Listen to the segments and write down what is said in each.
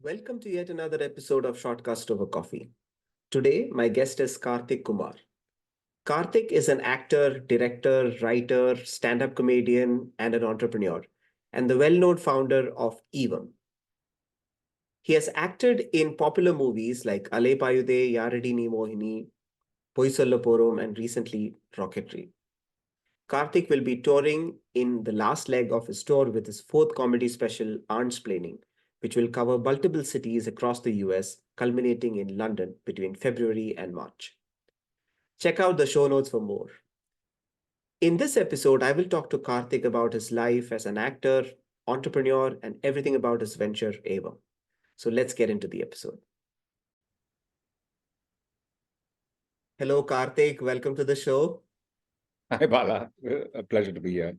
Welcome to yet another episode of Shortcast Over Coffee. Today, my guest is Karthik Kumar. Karthik is an actor, director, writer, stand up comedian, and an entrepreneur, and the well known founder of Evam. He has acted in popular movies like Alaipayuthe, Yaaradi Nee, Mohini, Poi Solla Porom, and recently Rocketry. Karthik will be touring in the last leg of his tour with his fourth comedy special, Aansplaining, which will cover multiple cities across the US, culminating in London between February and March. Check out the show notes for more. In this episode, I will talk to Karthik about his life as an actor, entrepreneur, and everything about his venture, Evam. So let's get into the episode. Hello, Karthik. Welcome to the show. Hi, Bala. A pleasure to be here.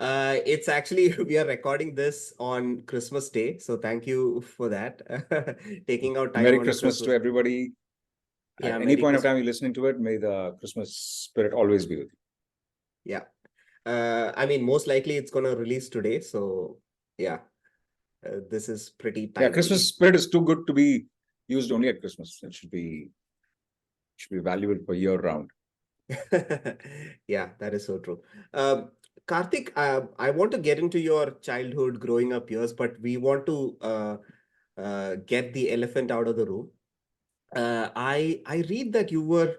It's actually, we are recording this on Christmas Day. So thank you for that. Taking out time Merry on Christmas to everybody. Yeah, At any Merry point of Christmas. time you're listening to it, may the Christmas spirit always be with you. Yeah. I mean, most likely it's going to release today. So yeah, this is pretty Yeah, timely. Christmas spirit is too good to be used only at Christmas. It should be valuable for year round. Yeah, that is so true. Karthik, I want to get into your childhood growing up years, but we want to get the elephant out of the room. I read that you were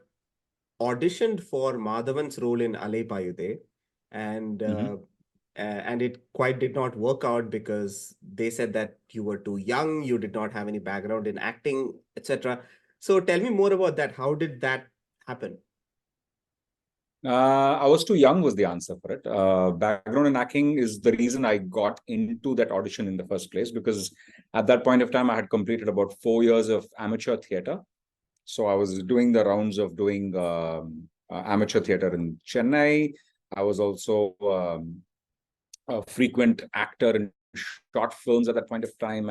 auditioned for Madhavan's role in Alaipayuthe, and Mhm. and it quite did not work out because they said that you were too young, you did not have any background in acting, etc. So tell me more about that. How did that happen? I was too young was the answer for it. Background in acting is the reason I got into that audition in the first place, because at that point of time, I had completed about 4 years of amateur theatre. So I was doing the rounds of doing amateur theatre in Chennai. I was also a frequent actor in short films at that point of time,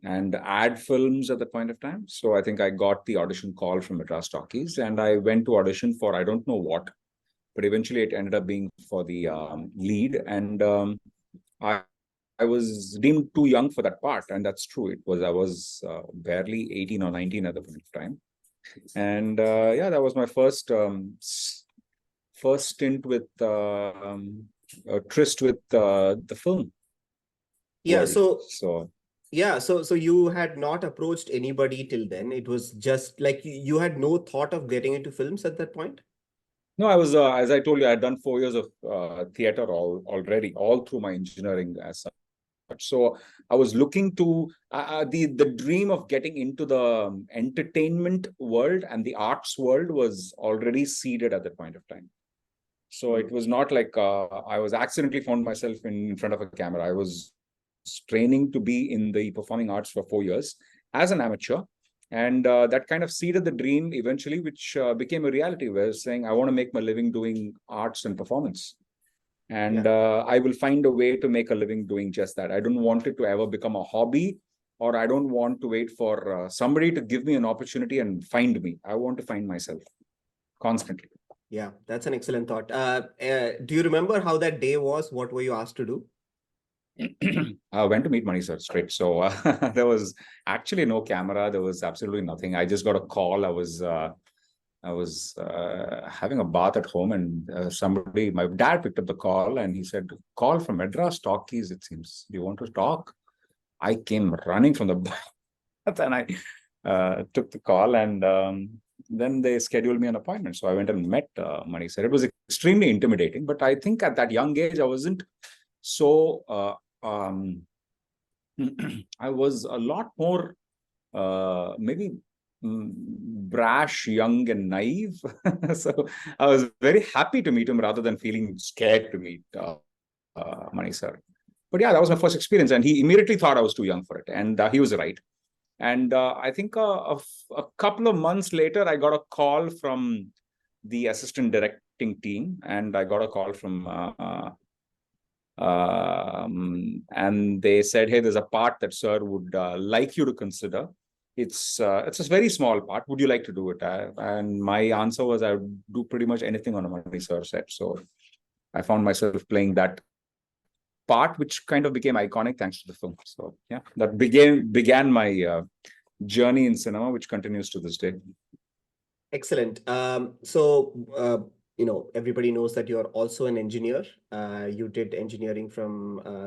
and ad films at that point of time. So I think I got the audition call from Madras Talkies, and I went to audition for I don't know what, but eventually it ended up being for the lead, and I I was deemed too young for that part, and that's true. I was barely 18 or 19 at the point of time, and yeah, that was my first stint with a tryst with the film Yeah, world. so So yeah, so you had not approached anybody till then. It was just like you had no thought of getting into films at that point. no, I was as I told you, I had done 4 years of theater already, all through my engineering as such. So I was looking to the dream of getting into the entertainment world and the arts world was already seeded at that point of time. So it was not like I was accidentally found myself in front of a camera. I was training to be in the performing arts for 4 years as an amateur. And that kind of seeded the dream eventually, which became a reality, where saying, I want to make my living doing arts and performance. And Yeah. I will find a way to make a living doing just that. I don't want it to ever become a hobby, or I don't want to wait for somebody to give me an opportunity and find me. I want to find myself constantly. Yeah, that's an excellent thought. Do you remember how that day was? What were you asked to do? I went to meet Money Sir straight. So there was actually no camera. There was absolutely nothing. I just got a call. I was having a bath at home, and my dad picked up the call, and he said, "Call from Madras Talkies. It seems. Do you want to talk?" I came running from the bath, and I took the call, and then they scheduled me an appointment. So I went and met Money Sir. It was extremely intimidating, but I think at that young age, I wasn't so. Um, I was a lot more maybe brash, young, and naive. So I was very happy to meet him rather than feeling scared to meet Mani sir. But yeah, that was my first experience, and he immediately thought I was too young for it, and he was right. And I think a couple of months later, I got a call from the assistant directing team, and I got a call from and they said, "Hey, there's a part that sir would like you to consider. It's a very small part. Would you like to do it?" And my answer was, I would do pretty much anything on a Money Sir set. So I found myself playing that part which kind of became iconic thanks to the film. So yeah, that began my journey in cinema, which continues to this day. Excellent. Everybody knows that you're also an engineer. You did engineering from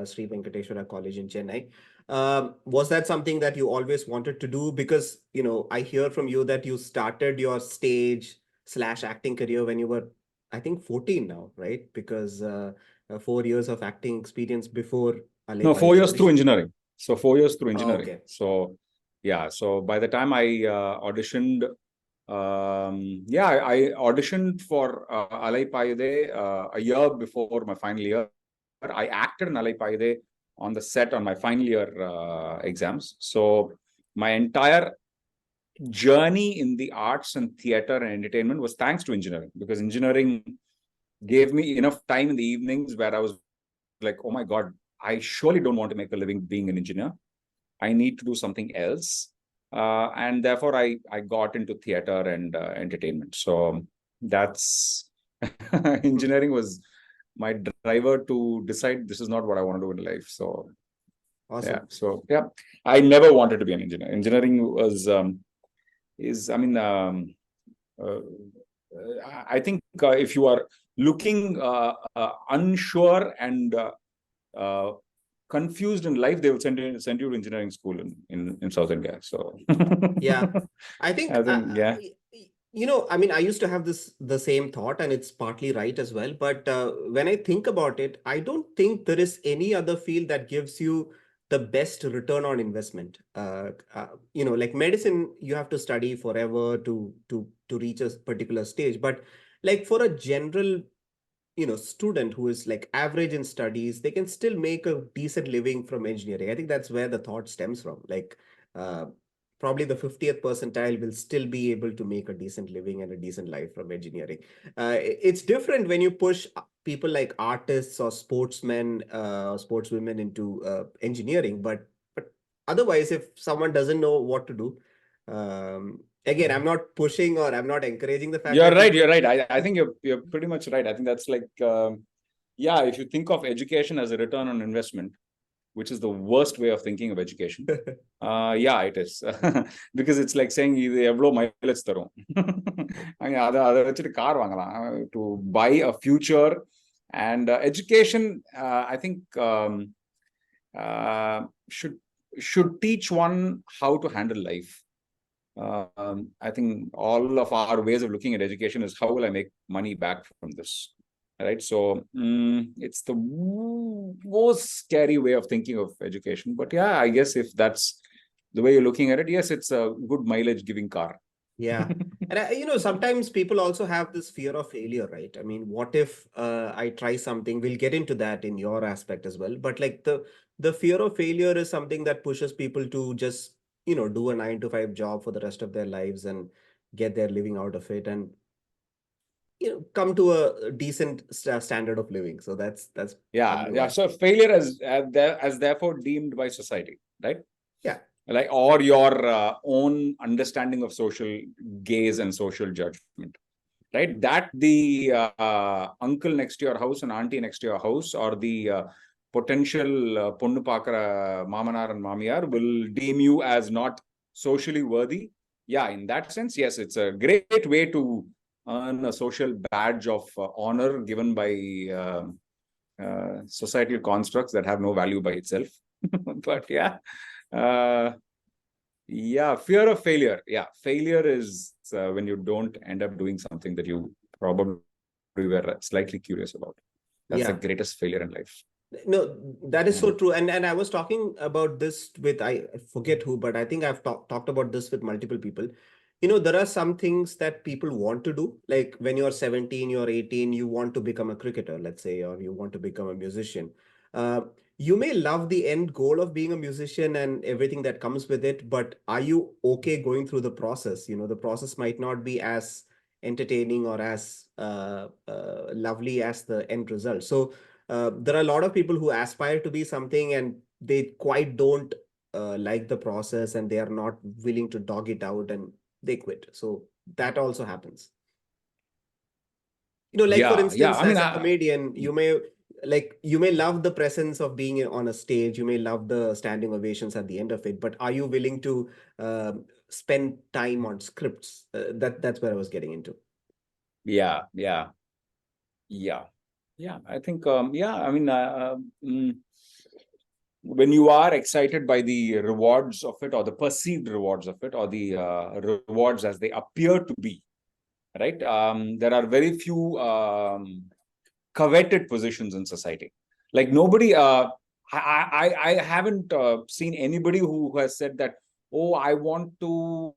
Sri Venkateswara College in Chennai. Was that something that you always wanted to do? Because, I hear from you that you started your stage/acting career when you were, I think, 14 now, right? Because 4 years of acting experience before No, 4 years Alaipayuthe. through engineering. So 4 years through Oh, engineering. okay. So yeah, so by the time I auditioned, I auditioned for Alaipayuthe a year before my final year. I acted in Alaipayuthe on the set on my final year exams. So my entire journey in the arts and theater and entertainment was thanks to engineering, because engineering gave me enough time in the evenings where I was like, oh my God, I surely don't want to make a living being an engineer. I need to do something else. And therefore, I got into theater and entertainment. So that's engineering was my driver to decide this is not what I want to do in life. So Awesome. yeah, so yeah, I never wanted to be an engineer. Engineering was I think if you are looking unsure and confused in life, they will send you to engineering school in South India. So Yeah, I think, yeah. I used to have the same thought, and it's partly right as well. But when I think about it, I don't think there is any other field that gives you the best return on investment. Like medicine, you have to study forever to reach a particular stage. But like for a general student who is like average in studies, they can still make a decent living from engineering. I think that's where the thought stems from. Like uh, probably the 50th percentile will still be able to make a decent living and a decent life from engineering. It's different when you push people like artists or sportsmen, sportswomen into engineering, but otherwise, if someone doesn't know what to do, again, I'm not pushing or I'm not encouraging the fact You're that right. people. You're right. I think you're pretty much right. I think that's like, yeah, if you think of education as a return on investment, which is the worst way of thinking of education. Yeah, it is. Because it's like saying இது எவ்வளோ mileage தரும். அதை வச்சுட்டு car வாங்கலாம் to buy a future. And education, I think, should teach one how to handle life. I think all of our ways of looking at education is how will I make money back from this, right? So it's the most scary way of thinking of education. But yeah, I guess if that's the way you're looking at it, yes, it's a good mileage giving car. Yeah. And sometimes people also have this fear of failure, right? I mean, what if I try something? We'll get into that in your aspect as well. But like the fear of failure is something that pushes people to just, do a 9 to 5 job for the rest of their lives and get their living out of it and, come to a decent standard of living. So that's Yeah, probably yeah. why. So failure as therefore deemed by society, right? Yeah. Like, or your own understanding of social gaze and social judgment, right? That the uncle next to your house and auntie next to your house, or the potential ponnu paakra mamanar and mamiyar will deem you as not socially worthy. Yeah, in that sense, yes, it's a great way to earn a social badge of honor given by societal constructs that have no value by itself. But yeah, yeah, fear of failure. Yeah, failure is when you don't end up doing something that you probably were slightly curious about. That's the Yeah. greatest failure in life. No, that is Yeah. so true. And I was talking about this with, I forget who, but I think I've talked about this with multiple people. There are some things that people want to do. Like when you're 17, you're 18, you want to become a cricketer, let's say, or you want to become a musician. Uh, you may love the end goal of being a musician and everything that comes with it, but are you okay going through the process? The process might not be as entertaining or as lovely as the end result. So there are a lot of people who aspire to be something and they quite don't like the process and they are not willing to dog it out and they quit. So that also happens. Like for Yeah, yeah. instance, I mean, as a comedian, you may like you may love the presence of being on a stage, you may love the standing ovations at the end of it, but are you willing to spend time on scripts? That's where I was getting into. Yeah, yeah, yeah, yeah. I think, yeah, I mean, when you are excited by the rewards of it, or the perceived rewards of it, or the rewards as they appear to be, right? There are very few coveted positions in society. Like nobody, I haven't seen anybody who has said that, oh, I want to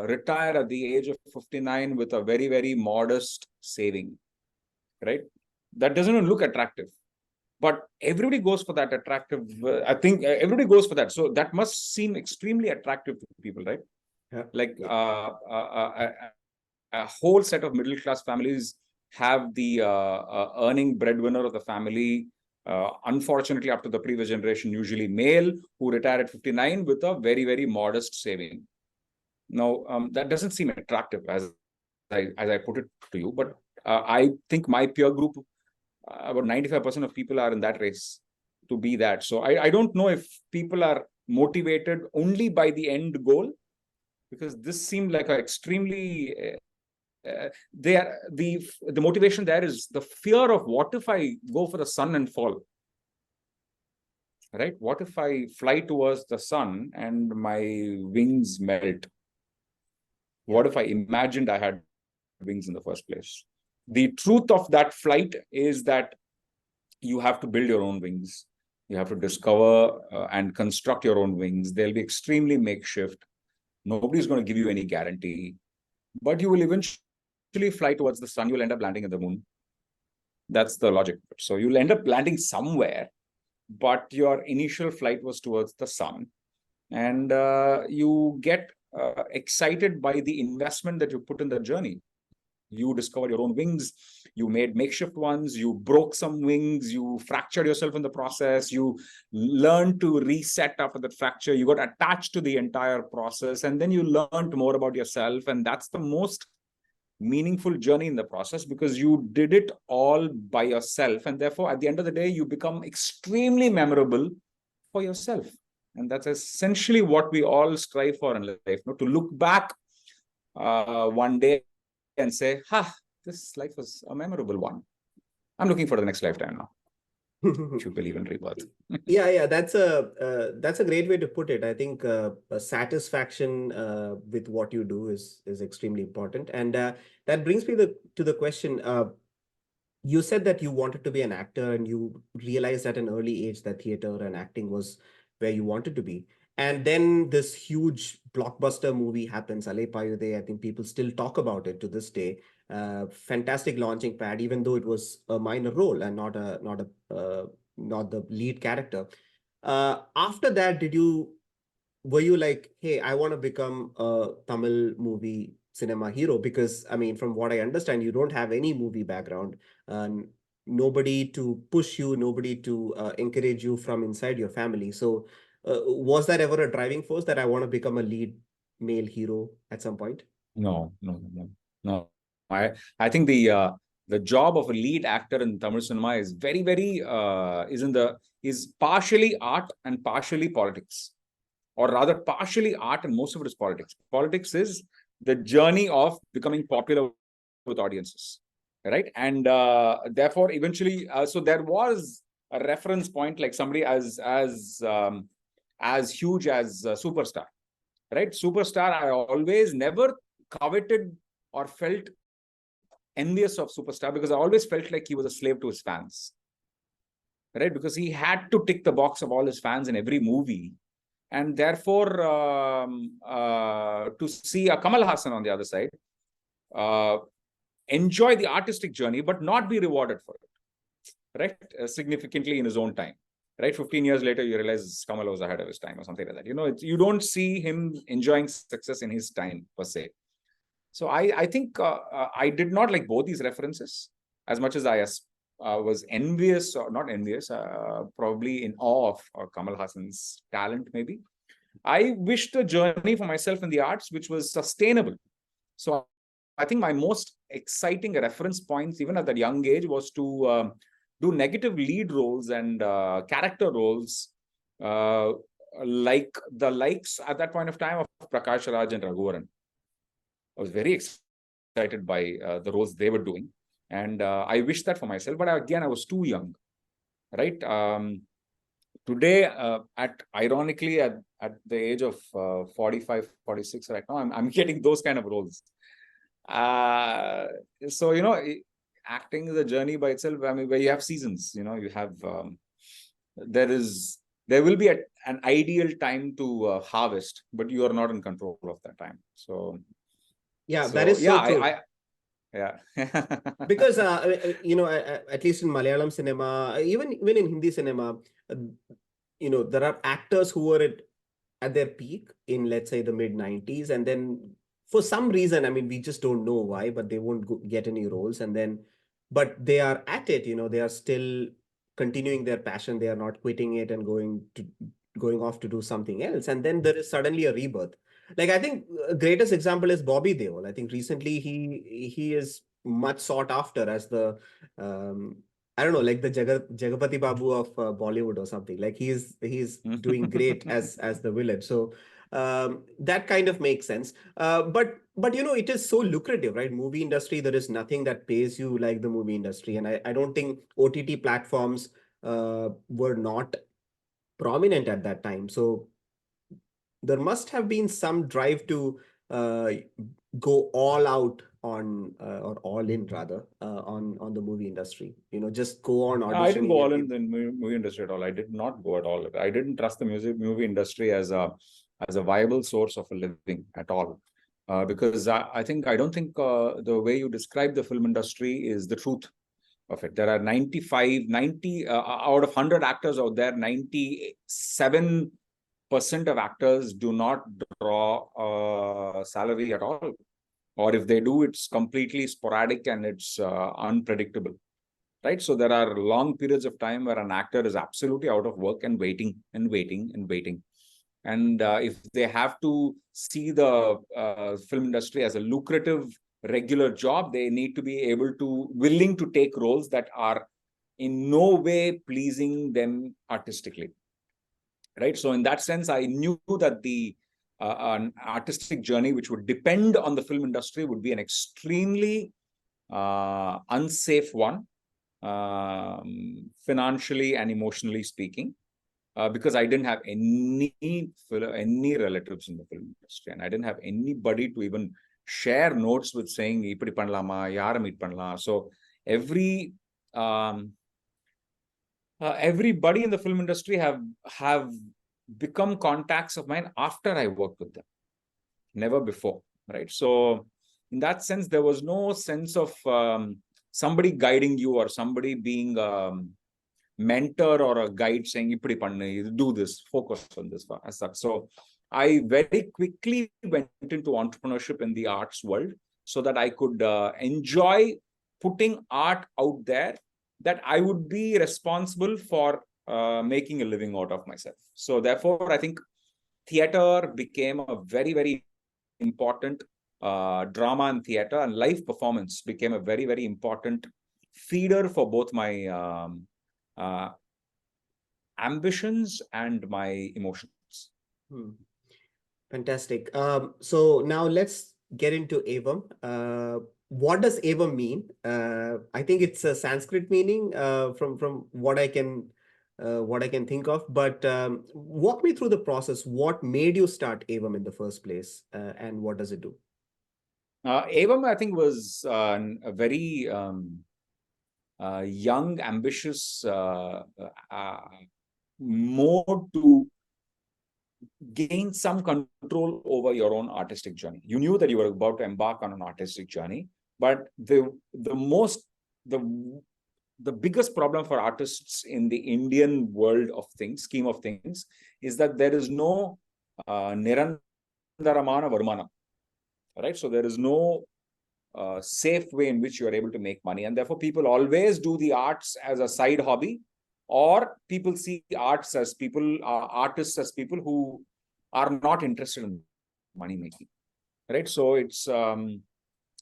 retire at the age of 59 with a very, very modest saving, right? That doesn't look attractive. But everybody goes for that attractive. I think everybody goes for that. So that must seem extremely attractive to people, right? Yeah. Like Yeah. a whole set of middle class families have the earning breadwinner of the family. Unfortunately, up to the previous generation, usually male, who retire at 59 with a very, very modest saving. Now, that doesn't seem attractive as I put it to you, but I think my peer group, about 95% of people are in that race to be that. So I don't know if people are motivated only by the end goal, because this seemed like an extremely the motivation there is the fear of, what if I go for the sun and fall, right? What if I fly towards the sun and my wings melt? What if I imagined I had wings in the first place? The truth of that flight is that you have to build your own wings. You have to discover and construct your own wings. They'll be extremely makeshift. Nobody's going to give you any guarantee, but you will eventually fly towards the sun. You'll end up landing in the moon. That's the logic. So you'll end up landing somewhere, but your initial flight was towards the sun. And you get excited by the investment that you put in the journey. You discovered your own wings, you made makeshift ones, you broke some wings, you fractured yourself in the process, you learned to reset after that fracture, you got attached to the entire process, and then you learned more about yourself. And that's the most meaningful journey in the process, because you did it all by yourself. And therefore, at the end of the day, you become extremely memorable for yourself. And that's essentially what we all strive for in life, to look back one day and say, this life was a memorable one. I'm looking for the next lifetime now. If you believe in rebirth. Yeah, that's a great way to put it. I think satisfaction with what you do is extremely important, and that brings me to the question. You said that you wanted to be an actor, and you realized at an early age that theater and acting was where you wanted to be. And then this huge blockbuster movie happens, Alaipayuthe. I think people still talk about it to this day. Fantastic launching pad, even though it was a minor role and not the lead character. After that, were you like, hey, I want to become a Tamil movie cinema hero? Because I mean, from what I understand, you don't have any movie background, and nobody to push you, nobody to encourage you from inside your family. So, was that ever a driving force that I want to become a lead male hero at some point? No, no, no, no. I think the job of a lead actor in Tamil cinema is very, very is partially art and partially politics, or rather partially art and most of it is politics. Politics is the journey of becoming popular with audiences, right? And therefore, eventually, so there was a reference point, like somebody as huge as Superstar, right? Superstar, I always never coveted or felt envious of Superstar, because I always felt like he was a slave to his fans, right? Because he had to tick the box of all his fans in every movie. And therefore, to see a Kamal Hassan on the other side, enjoy the artistic journey, but not be rewarded for it, right? Significantly in his own time, right? 15 years later, you realize Kamal was ahead of his time or something like that. You don't see him enjoying success in his time per se. So I think I did not like both these references as much as I was envious, or not envious, probably in awe of Kamal Hassan's talent, maybe. I wished a journey for myself in the arts which was sustainable. So I think my most exciting reference points, even at that young age, was to do negative lead roles and character roles, like the likes at that point of time of Prakash Raj and Raghuvaran. I was very excited by the roles they were doing, and I wish that for myself. But again, I was too young, right? Today, ironically, at the age of 45, 46 right now, I'm getting those kind of roles. So, acting is a journey by itself. I mean, where you have seasons, you have, there will be an ideal time to harvest, but you are not in control of that time. Yeah, that is so true. Yeah. Because at least in Malayalam cinema, even in Hindi cinema, uh, there are actors who were at their peak in, let's say, the mid 90s, and then for some reason, I mean, we just don't know why, but they won't get any roles, and then but they are at it, they are still continuing their passion, they are not quitting it and going off to do something else, and then there is suddenly a rebirth. Like, I think greatest example is Bobby Deol. I think recently he is much sought after as the um, I don't know, like the Jagapati Babu of Bollywood or something. Like, he's doing great as the villain. So that kind of makes sense. But it is so lucrative, right? Movie industry, there is nothing that pays you like the movie industry, and I don't think OTT platforms were not prominent at that time. So there must have been some drive to uh, go all out on or all in rather on the movie industry. Just go on I didn't go auditioning all and in the movie industry at all. I did not go at all. I didn't trust the movie industry as a viable source of a living at all. Because I don't think the way you describe the film industry is the truth of it. There are 95, 90 out of 100 actors out there, 97% of actors do not draw salary at all. Or if they do, it's completely sporadic and it's unpredictable. Right. So there are long periods of time where an actor is absolutely out of work and waiting and waiting and waiting. And if they have to see the film industry as a lucrative, regular job, they need to be willing to take roles that are in no way pleasing them artistically. Right. So in that sense, I knew that an artistic journey which would depend on the film industry would be an extremely unsafe one, financially and emotionally speaking, because I didn't have any relatives in the film industry, and I didn't have anybody to even share notes with saying ipdi pannalama, yara meet pannalam. So everybody in the film industry have become contacts of mine after I worked with them, never before, right? So in that sense, there was no sense of somebody guiding you or somebody being mentor or a guide saying ipdi pannu, do this, focus on this as such. So I very quickly went into entrepreneurship in the arts world so that I could enjoy putting art out there that I would be responsible for making a living out of myself. So therefore, I think theater became a very, very important drama and theater, and live performance became a very, very important feeder for both my uh, ambitions and my emotions. Hmm. Fantastic. So now let's get into Evam. What does Evam mean? I think it's a Sanskrit meaning from what I can think of. But walk me through the process. What made you start Evam in the first place, and what does it do? Evam, I think, was a very young, ambitious mode to gain some control over your own artistic journey. You knew that you were about to embark on an artistic journey, but the biggest problem for artists in the Indian world of things, scheme of things, is that there is no nirandaramana varmanam, right? So there is no safe way in which you are able to make money, and therefore people always do the arts as a side hobby, or people see artists as people who are not interested in money making, right? So it's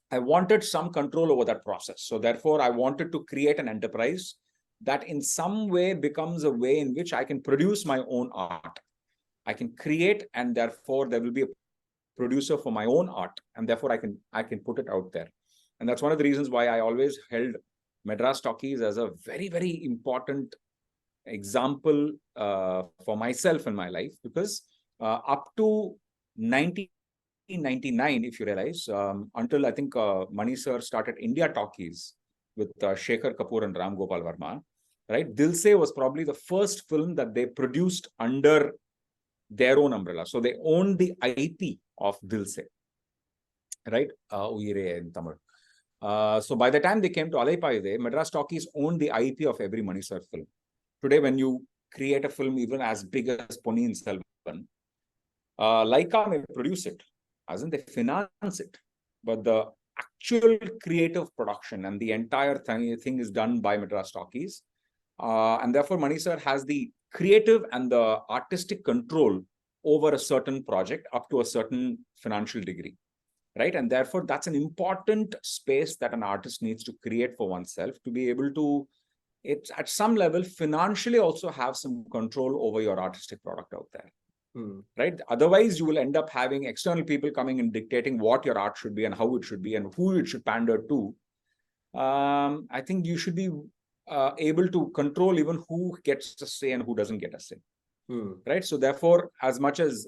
I wanted some control over that process. So therefore, I wanted to create an enterprise that in some way becomes a way in which I can produce my own art. I can create, and therefore there will be a producer for my own art, and therefore I can put it out there. And that's one of the reasons why I always held Madras Talkies as a very, very important example for myself in my life, because up to 1999, if you realize, until I think Mani sir started India Talkies with Shekhar Kapoor and Ram Gopal Verma, right? Dil Se was probably the first film that they produced under their own umbrella. So they owned the IP of Dil Se, right? Uyire in Tamil. So by the time they came to Alaipayuthe, Madras Talkies owned the IP of every Mani sir film. Today, when you create a film even as big as Ponniyin Selvan, Laika may produce it, as in they finance it, but the actual creative production and the entire thing is done by Madras Talkies. And therefore, Mani sir has the creative and the artistic control over a certain project up to a certain financial degree, right? And therefore, that's an important space that an artist needs to create for oneself to be able to, it's at some level, financially also have some control over your artistic product out there. Right? Otherwise, you will end up having external people coming and dictating what your art should be and how it should be and who it should pander to. I think you should be able to control even who gets a say and who doesn't get a say. Right? So therefore, as much as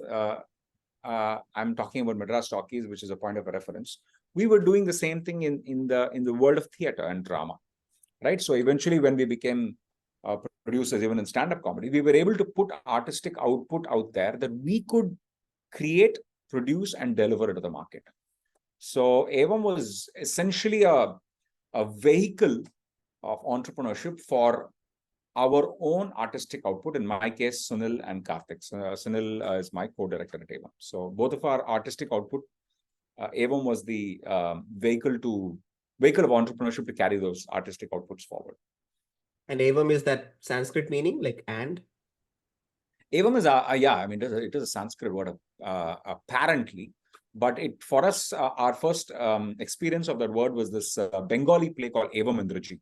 I'm talking about Madras Talkies, which is a point of reference, we were doing the same thing in the world of theatre and drama. Right? So eventually, when we became producers, even in stand-up comedy, we were able to put artistic output out there that we could create, produce, and deliver to the market. So Evam was essentially a vehicle of entrepreneurship for our own artistic output. In my case, Sunil and Karthik. Sunil is my co-director at Evam. So both of our artistic output, Evam was the vehicle of entrepreneurship to carry those artistic outputs forward. And Evam is that Sanskrit meaning, like and? Evam is, yeah, I mean, it is a Sanskrit word, apparently. But for us, our first experience of that word was this Bengali play called Evam Indrajit.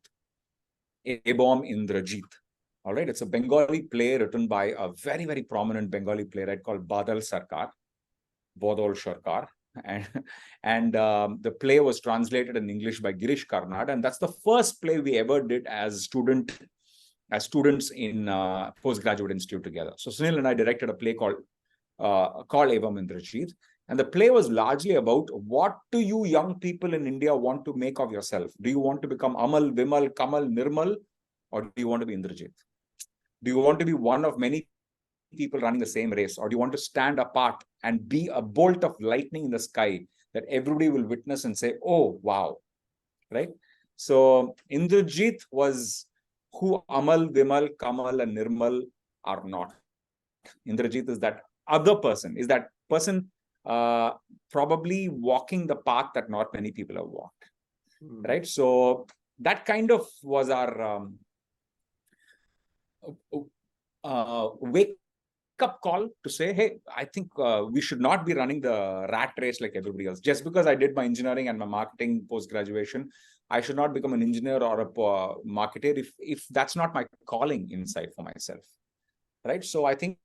Evam Indrajit. All right. It's a Bengali play written by a very, very prominent Bengali playwright called Badal Sarkar. And the play was translated in English by Girish Karnad, and that's the first play we ever did as students in postgraduate institute together. So Sunil and I directed a play called Evam Indrajit, and the play was largely about what do you young people in India want to make of yourself? Do you want to become Amal, Vimal, Kamal, Nirmal, or do you want to be Indrajit? Do you want to be one of many people running the same race, or do you want to stand apart and be a bolt of lightning in the sky that everybody will witness and say, oh, wow, right? So Indrajit was who Amal, Vimal, Kamal, and Nirmal are not. Indrajit is that other person, probably walking the path that not many people have walked, right? So that kind of was our wake-up call to say, hey, I think we should not be running the rat race like everybody else. Just because I did my engineering and my marketing post-graduation, I should not become an engineer or a marketer if that's not my calling inside for myself, right? So I think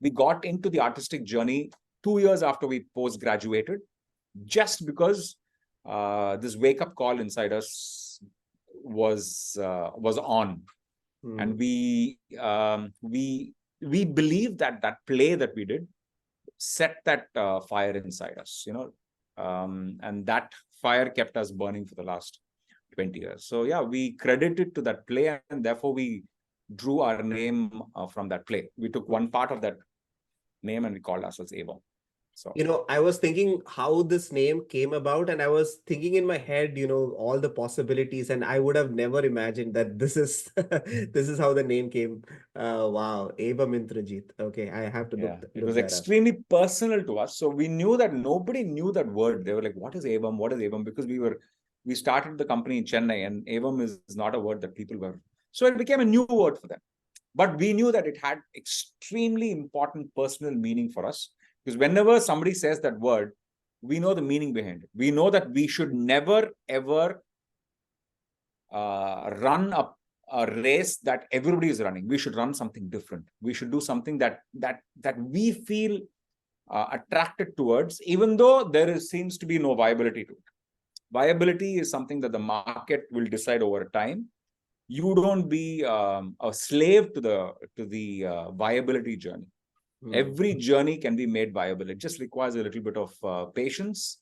we got into the artistic journey 2 years after we post-graduated, just because this wake-up call inside us was on. And we believe that play that we did set that fire inside us, and that fire kept us burning for the last 20 years. So yeah, we credit it to that play, and therefore we drew our name from that play. We took one part of that name and we called ourselves Evam. So, I was thinking how this name came about, and I was thinking in my head, all the possibilities, and I would have never imagined that this is this is how the name came. Wow, Evam Indrajit. Okay, I have to look it was that extremely personal to us. So we knew that nobody knew that word. They were like, "What is Evam? What is Evam?" Because we started the company in Chennai, and Evam is not a word that people were. So it became a new word for them. But we knew that it had extremely important personal meaning for us. Because whenever somebody says that word, we know the meaning behind it. We know that we should never, ever run a race that everybody is running. We should run something different. We should do something that we feel attracted towards, even though seems to be no viability to it. Viability is something that the market will decide over time. You don't be a slave to the viability journey. Every journey can be made viable. It just requires a little bit of patience,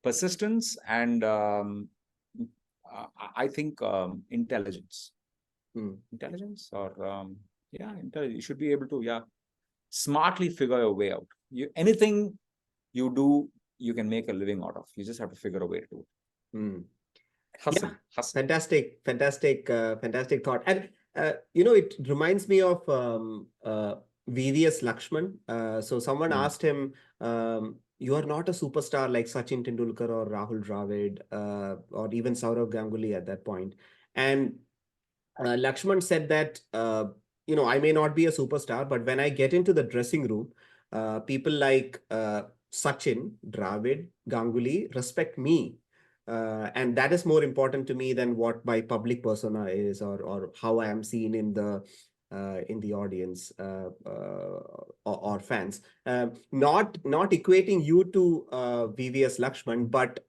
persistence, and I think intelligence. Intelligence, or intelligence. You should be able to smartly figure a way out. Anything you do, you can make a living out of. You just have to figure a way to do it. Hustle. Fantastic thought. And it reminds me of VVS Lakshman. So someone asked him, you are not a superstar like Sachin Tendulkar or Rahul Dravid or even Saurav Ganguly at that point. And Lakshman said that, I may not be a superstar, but when I get into the dressing room, people like Sachin, Dravid, Ganguly respect me. And that is more important to me than what my public persona is, or how I am seen in the audience or fans. Not equating you to VVS Lakshman, but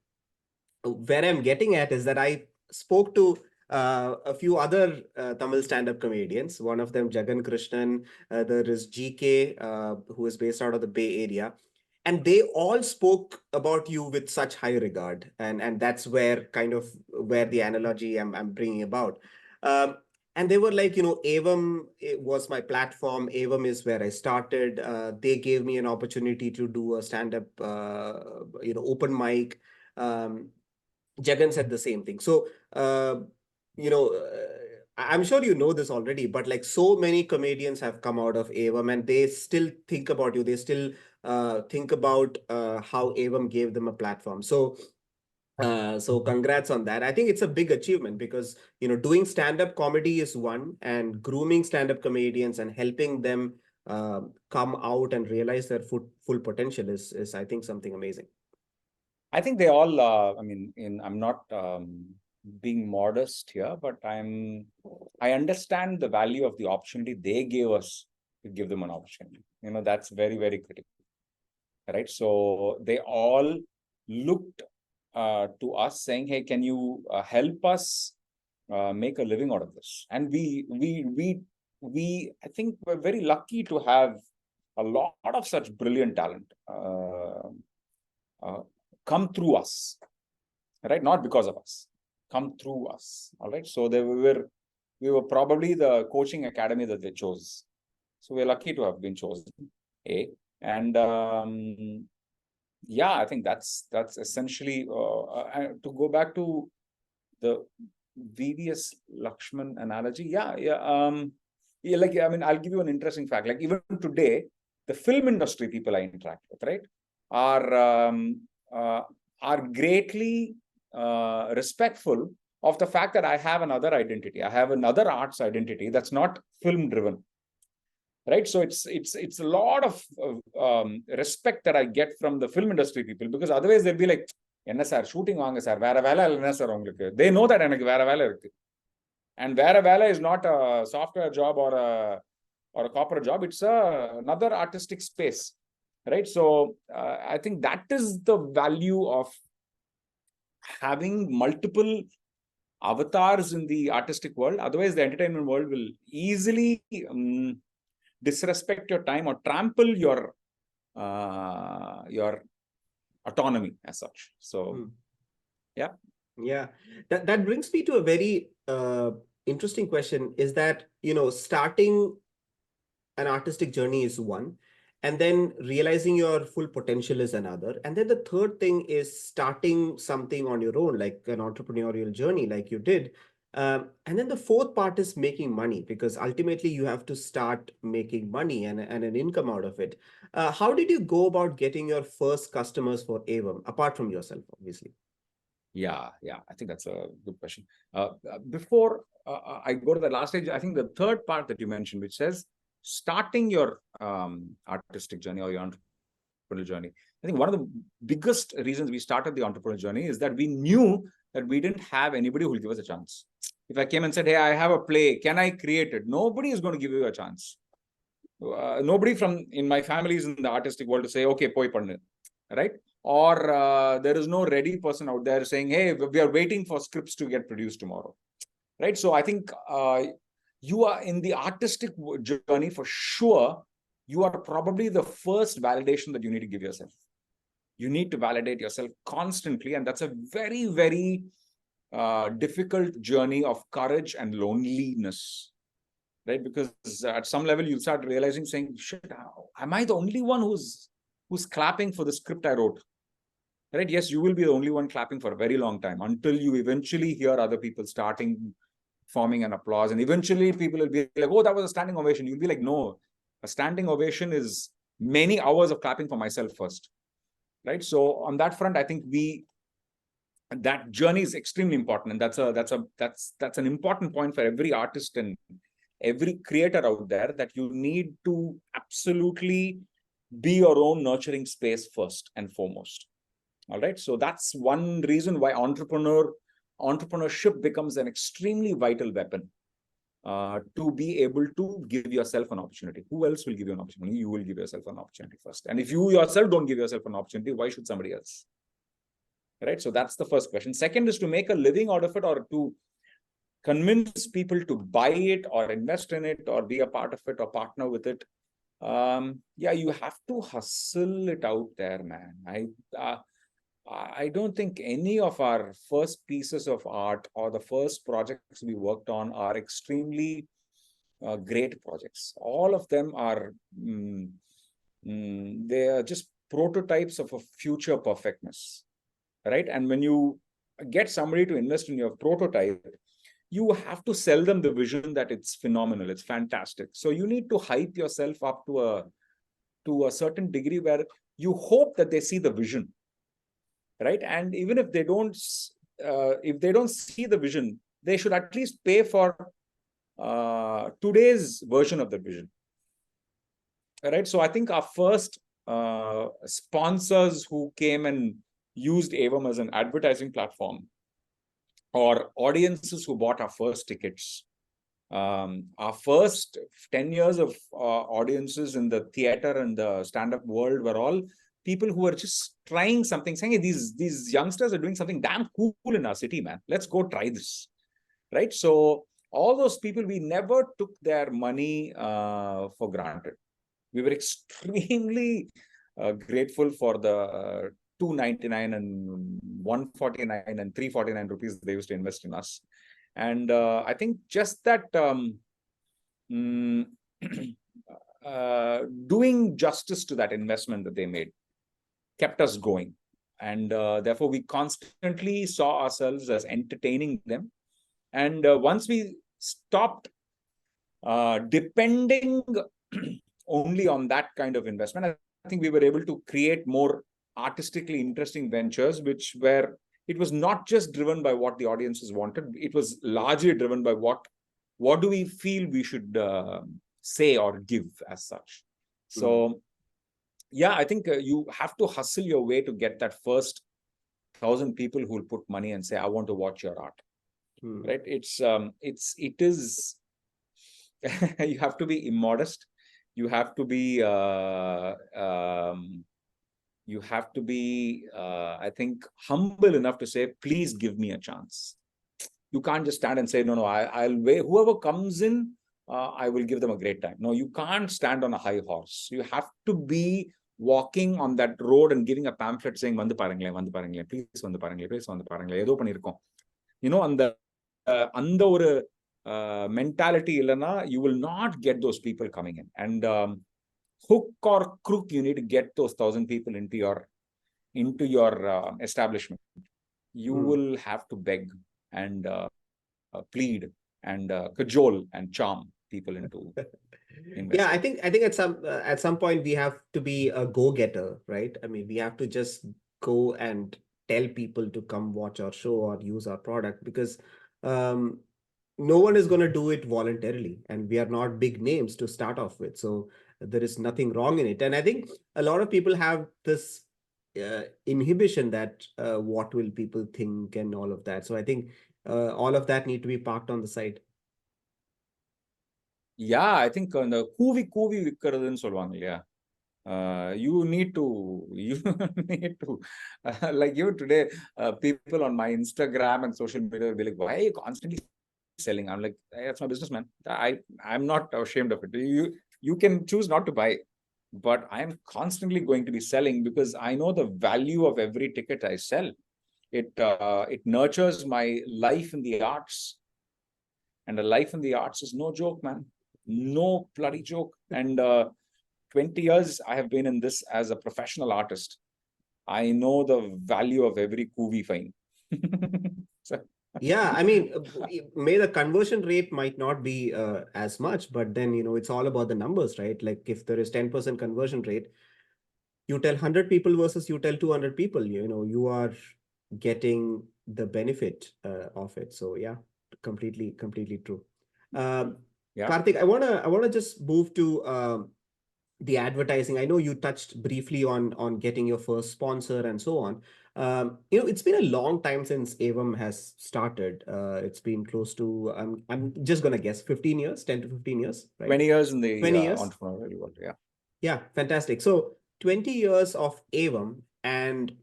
where I'm getting at is that I spoke to a few other Tamil stand-up comedians. One of them, Jagan Krishnan. There is GK, who is based out of the Bay Area. And they all spoke about you with such high regard. And that's where the analogy I'm bringing about. And they were like, Evam was my platform. Evam is where I started. They gave me an opportunity to do a stand-up, open mic. Jagan said the same thing. So, I'm sure you know this already, but like so many comedians have come out of Evam and they still think about you. They still think about how Evam gave them a platform. So congrats on that. I think it's a big achievement because, doing stand-up comedy is one, and grooming stand-up comedians and helping them come out and realize their full potential is, I think, something amazing. I think they all, I'm not being modest here, but I understand the value of the opportunity they gave us to give them an opportunity. That's very, very critical. Right. So they all looked to us saying, hey, can you help us make a living out of this? And we I think we're very lucky to have a lot of such brilliant talent come through us, right? Not because of us, come through us. All right. So we were probably the coaching academy that they chose. So we're lucky to have been chosen. And I think that's essentially to go back to the VVS Lakshman analogy. I'll give you an interesting fact. Like even today, the film industry people I interact with, right, are greatly respectful of the fact that I have another identity. I have another arts identity that's not film driven. Right. So it's a lot of respect that I get from the film industry people, because otherwise they'll be like, enna sir, shooting vaanga sir, vera vela illana sir ungalukku. They know that enakku vera vela irukku. And vera vela is not a software job or a corporate job. It's another artistic space. Right. So I think that is the value of having multiple avatars in the artistic world. Otherwise, the entertainment world will easily disrespect your time or trample your autonomy as such. So, yeah. That brings me to a very interesting question. Is that starting an artistic journey is one, and then realizing your full potential is another, and then the third thing is starting something on your own, like an entrepreneurial journey, like you did. And then the fourth part is making money, because ultimately you have to start making money and an income out of it. How did you go about getting your first customers for Evam, apart from yourself, obviously? Yeah, I think that's a good question. Before I go to the last stage, I think the third part that you mentioned, which says starting your artistic journey or your entrepreneurial journey. I think one of the biggest reasons we started the entrepreneurial journey is that we knew that we didn't have anybody who will give us a chance. If I came and said, hey, I have a play, can I create it? Nobody is going to give you a chance. Nobody from in my family is in the artistic world to say, okay, poi pannu, right? Or there is no ready person out there saying, hey, we are waiting for scripts to get produced tomorrow, right? So I think you are in the artistic journey for sure. You are probably the first validation that you need to give yourself. You need to validate yourself constantly, and that's a very, very difficult journey of courage and loneliness, right? Because at some level you start realizing, saying, shit, am I the only one who's clapping for the script I wrote? Right? Yes, you will be the only one clapping for a very long time until you eventually hear other people starting forming an applause, and eventually people will be like, oh, that was a standing ovation. You'll be like, no, a standing ovation is many hours of clapping for myself first, right? So on that front, I think that journey is extremely important, and that's an important point for every artist and every creator out there, that you need to absolutely be your own nurturing space first and foremost. All right, so that's one reason why entrepreneurship becomes an extremely vital weapon, to be able to give yourself an opportunity. Who else will give you an opportunity? You will give yourself an opportunity first. And if you yourself don't give yourself an opportunity, why should somebody else? Right? So that's the first question. Second is to make a living out of it, or to convince people to buy it or invest in it or be a part of it or partner with it. Yeah, you have to hustle it out there, man. I don't think any of our first pieces of art or the first projects we worked on are extremely great projects. All of them are, they are just prototypes of a future perfectness, right? And when you get somebody to invest in your prototype, you have to sell them the vision that it's phenomenal, it's fantastic. So you need to hype yourself up to a certain degree where you hope that they see the vision, right? And even if they don't see the vision, they should at least pay for today's version of the vision, right? So I think our first sponsors who came and used Evam as an advertising platform, or audiences who bought our first tickets, our first 10 years of audiences in the theater and the stand-up world were all people who were just trying something, saying, hey, these youngsters are doing something damn cool in our city, man. Let's go try this, right? So all those people, we never took their money for granted. We were extremely grateful for the 299 and 149 and 349 rupees they used to invest in us. And I think just that doing justice to that investment that they made kept us going. And therefore, we constantly saw ourselves as entertaining them. And once we stopped depending only on that kind of investment, I think we were able to create more artistically interesting ventures, which were, it was not just driven by what the audiences wanted. It was largely driven by what do we feel we should say or give as such. So yeah, I think you have to hustle your way to get that first 1,000 people who will put money and say, I want to watch your art. Right? It is you have to be immodest. You have to be I think, humble enough to say, please give me a chance. You can't just stand and say, no, I'll wait. Whoever comes in, I will give them a great time. No, you can't stand on a high horse. You have to be walking on that road and giving a pamphlet saying, Vandu parangle, please Vandu parangle, Edo pannirkom. You know, அந்த ஒரு mentality illana, you will not get those people coming in. And hook or crook, you need to get those 1,000 people into your establishment. You will have to beg and plead and cajole and charm people into investing. Yeah, I think at some point we have to be a go-getter, right? I mean, we have to just go and tell people to come watch our show or use our product, because no one is going to do it voluntarily, and we are not big names to start off with, so there is nothing wrong in it. And I think a lot of people have this inhibition that what will people think and all of that. So I think all of that need to be parked on the side? Yeah, I think the கூவி கூவி விக்கிறதுன்னு சொல்லுவாங்க இல்லையா? You need to need to like you today, people on my Instagram and social media will be like, why are you constantly selling? I'm like, hey, that's my business, man. I'm not ashamed of it. You can choose not to buy, but I'm constantly going to be selling because I know the value of every ticket I sell. It nurtures my life in the arts, and the life in the arts is no joke, man. No bloody joke. And 20 years I have been in this as a professional artist. I know the value of every kuvi fine. So, Yeah, I mean, may the conversion rate might not be as much, but then, it's all about the numbers, right? Like if there is 10% conversion rate, you tell 100 people versus you tell 200 people, you are getting the benefit of it. So yeah, completely true. um yeah. Karthik, I want to just move to the advertising. I know you touched briefly on getting your first sponsor and so on. It's been a long time since Evam has started. It's been close to, I'm just gonna guess, 15 years, 10 to 15 years, right? 20 years in the 20 years. entrepreneurial world. Yeah. Yeah, fantastic. So 20 years of Evam, and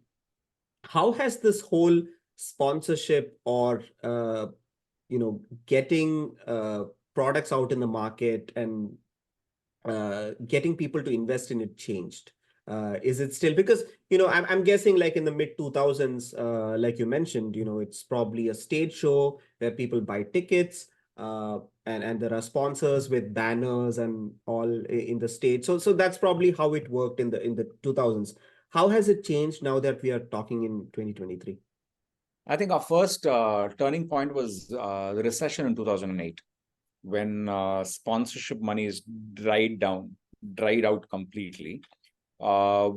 how has this whole sponsorship or getting products out in the market and getting people to invest in it changed? Is it still, because I'm guessing like in the mid 2000s, like you mentioned, it's probably a stage show where people buy tickets, and there are sponsors with banners and all in the stage. So that's probably how it worked in the 2000s. How has it changed now that we are talking in 2023? I think our first turning point was the recession in 2008, when sponsorship money is dried out completely.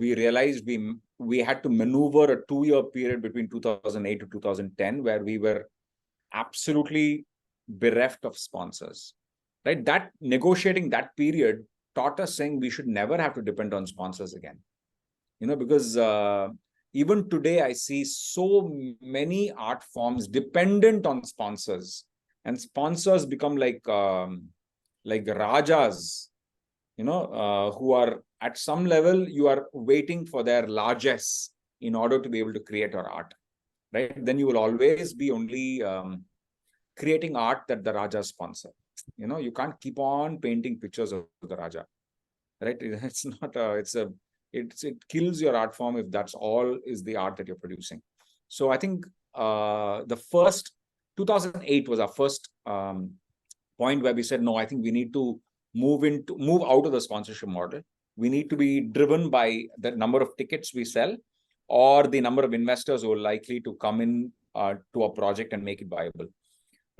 We realized we had to maneuver a 2-year period between 2008 to 2010 where we were absolutely bereft of sponsors, right? That negotiating that period taught us saying we should never have to depend on sponsors again, because even today I see so many art forms dependent on sponsors, and sponsors become like rajas, who are at some level, you are waiting for their largesse in order to be able to create your art, right? Then you will always be only creating art that the Raja sponsor. You can't keep on painting pictures of the Raja, right? It's not it kills your art form if that's all is the art that you're producing. So I think the first 2008 was our first point where we said, no, I think we need to move out of the sponsorship model. We need to be driven by the number of tickets we sell or the number of investors who are likely to come in to a project and make it viable,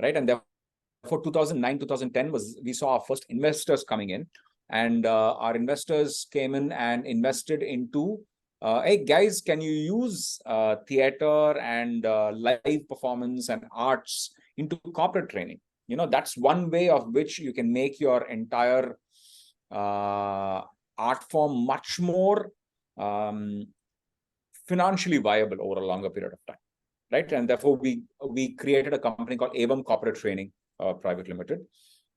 right? And therefore 2009, 2010 we saw our first investors coming in, and our investors came in and invested into, hey guys, can you use theater and live performance and arts into corporate training? That's one way of which you can make your entire art form much more financially viable over a longer period of time, right? And therefore we created a company called Evam Corporate Training Private Limited,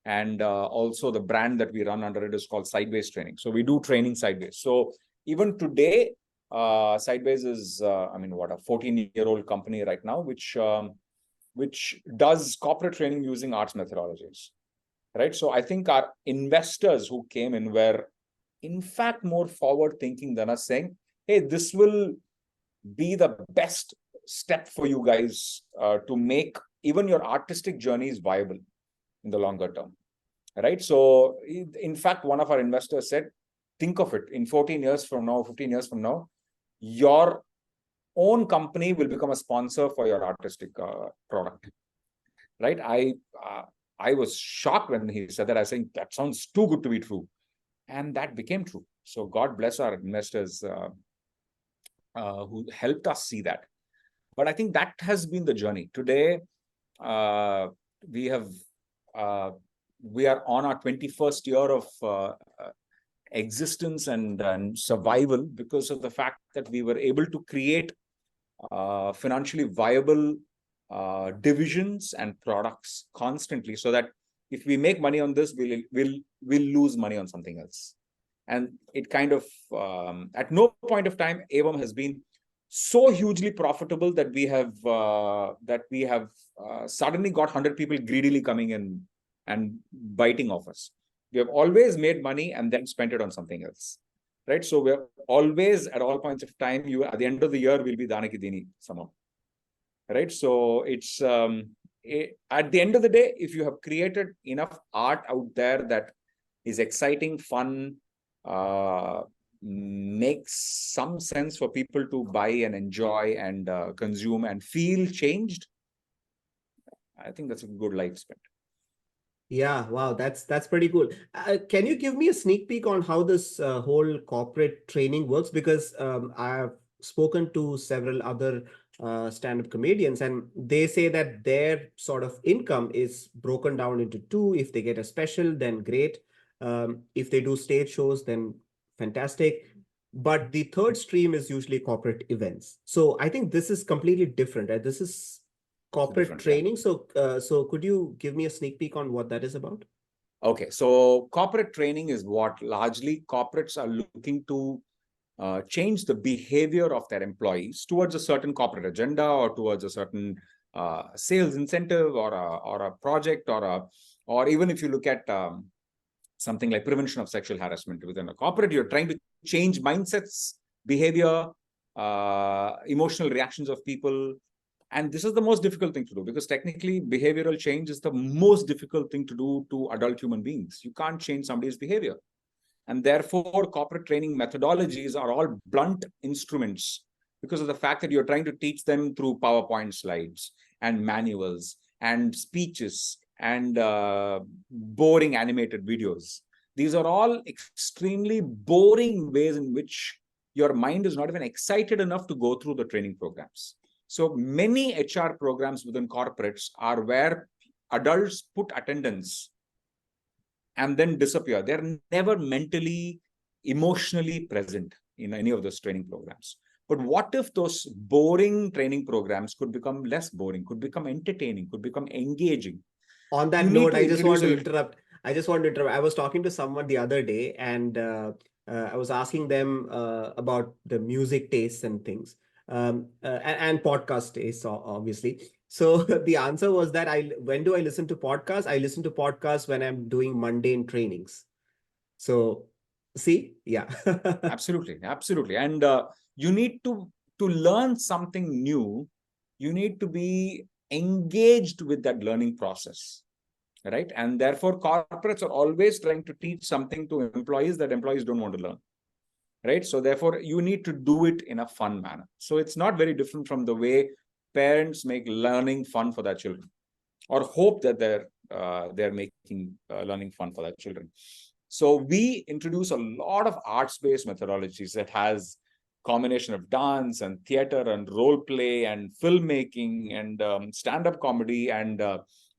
and also the brand that we run under it is called Sideways Training. So we do training sideways. So even today, Sideways is a 14-year-old company right now, which does corporate training using arts methodologies, right? So I think our investors who came in were in fact more forward thinking than us, saying, hey, this will be the best step for you guys to make even your artistic journeys viable in the longer term, right? So in fact, one of our investors said, think of it, in 14 years from now, 15 years from now, your own company will become a sponsor for your artistic product, right? I was shocked when he said that. I was saying, that sounds too good to be true. And that became true. So God bless our investors who helped us see that. But I think that has been the journey. Today, we are on our 21st year of existence and survival because of the fact that we were able to create financially viable divisions and products constantly, so that if we make money on this, we'll lose money on something else. And it kind of at no point of time Evam has been so hugely profitable that we have suddenly got 100 people greedily coming in and biting off us. We have always made money and then spent it on something else, right? So we're always, at all points of time, you at the end of the year will be Danaki Dini somehow, right? So it's at the end of the day, if you have created enough art out there that is exciting, fun, makes some sense for people to buy and enjoy and consume and feel changed, I think that's a good life spent. Yeah, wow, that's pretty cool. Can you give me a sneak peek on how this whole corporate training works? Because I've spoken to several other stand-up comedians, and they say that their sort of income is broken down into two. If they get a special, then great. If they do stage shows, then fantastic. But the third stream is usually corporate events. So I think this is completely different, right? This is corporate training. Yeah. So could you give me a sneak peek on what that is about? Okay, so corporate training is what largely corporates are looking to change the behavior of their employees towards a certain corporate agenda or towards a certain sales incentive or a project or even if you look at something like prevention of sexual harassment within a corporate, you're trying to change mindsets, behavior, emotional reactions of people. And this is the most difficult thing to do, because technically behavioral change is the most difficult thing to do to adult human beings. You can't change somebody's behavior. And therefore, corporate training methodologies are all blunt instruments because of the fact that you're trying to teach them through PowerPoint slides and manuals and speeches and boring animated videos. These are all extremely boring ways in which your mind is not even excited enough to go through the training programs. So many HR programs within corporates are where adults put attendance and then disappear. They're never mentally, emotionally present in any of those training programs. But what if those boring training programs could become less boring, could become entertaining, could become engaging? On that note, I just want to interrupt. I was talking to someone the other day, and I was asking them about the music tastes and things, and podcast tastes, obviously. So the answer was that when do I listen to podcasts? I listen to podcasts when I'm doing mundane trainings. So, see, yeah. Absolutely, absolutely. And you need to learn something new. You need to be engaged with that learning process, right? And therefore, corporates are always trying to teach something to employees that employees don't want to learn, right? So therefore, you need to do it in a fun manner. So it's not very different from the way parents make learning fun for their children, or hope that they're making learning fun for their children. So we introduce a lot of arts-based methodologies that has combination of dance and theater and role play and filmmaking and stand-up comedy. And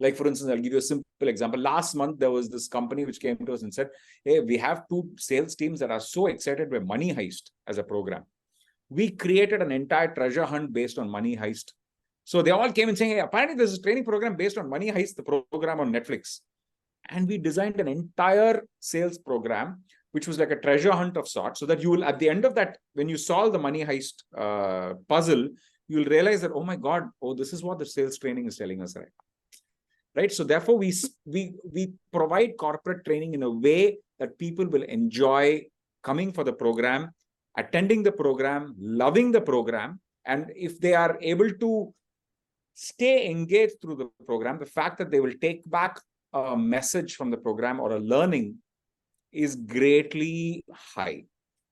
like, for instance, I'll give you a simple example. Last month, there was this company which came to us and said, hey, we have two sales teams that are so excited by Money Heist as a program. We created an entire treasure hunt based on Money Heist. So they all came and saying, hey, apparently there's a training program based on Money Heist, the program on Netflix. And we designed an entire sales program, which was like a treasure hunt of sorts, so that you will, at the end of that, when you solve the Money Heist puzzle, you'll realize that, oh my God, this is what the sales training is telling us, right? So therefore, we provide corporate training in a way that people will enjoy coming for the program, attending the program, loving the program. And if they are able to stay engaged through the program, the fact that they will take back a message from the program or a learning is greatly high.